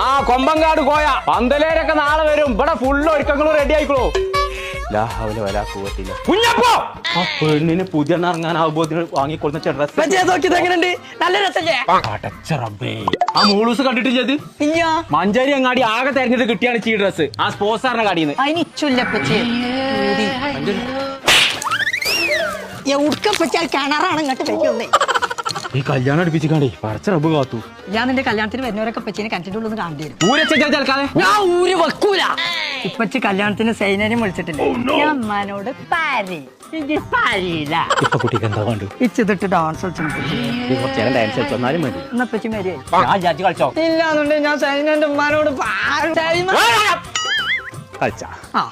ആ കൊമ്പങ്കാട് കോയ പന്തലേരൊക്കെ നാളെ വരും. ഇവിടെ ഫുള്ള് ഒരുക്കങ്ങളും റെഡി ആയിക്കോളൂ. കുഞ്ഞപ്പോ ആ പെണ്ണിന് പുതിയ ഇറങ്ങാനാവുമ്പോത്തിന് വാങ്ങിക്കൊടുന്ന നല്ല രസല്ലേ? ആ മൂളൂസ് കണ്ടിട്ടില്ലത്? മഞ്ചേരി അങ്ങാടി ആകെ തെരഞ്ഞെടുത്ത് കിട്ടിയാണ് ഈ ഡ്രസ്. ആ സ്പോർട്സാറിന്റെ കടയിന്ന് ഉടുക്കപ്പച്ചാൽ കിണറാണ് ഇങ്ങോട്ട് വെക്കുന്നേ. ഈ കല്യാണം അടുപ്പിച്ചിക്കാണ്ടേ പറിച്ച റബ്ബ് കാത്തു. ഞാൻ നിന്റെ കല്യാണത്തിന് വരുന്നവരൊക്കെ പച്ചീനെ കണ്ടിട്ടുള്ളൂ കാണേണ്ടി വരും. ഊരച്ചാൽക്കാതെ ഞാൻ ഊര് വെക്കൂല. ഇപ്പച്ചി കല്യാണത്തിന് സൈനനെയും വിളിച്ചിട്ടില്ല. ഞാൻ അമ്മാനോട് ഇപ്പൊ കുട്ടിക്ക് എന്താ വേണ്ടു? ഇച്ചിട്ട് ഡാൻസ് ഡാൻസ് കളിച്ചോന്നാലും മതി. എന്നപ്പച്ചി മരിയായി കളിച്ചോ? ഇല്ലാന്നുണ്ടെങ്കിൽ ഞാൻ സൈനന്റെ ഉമ്മാനോട് കളിച്ചാ ആ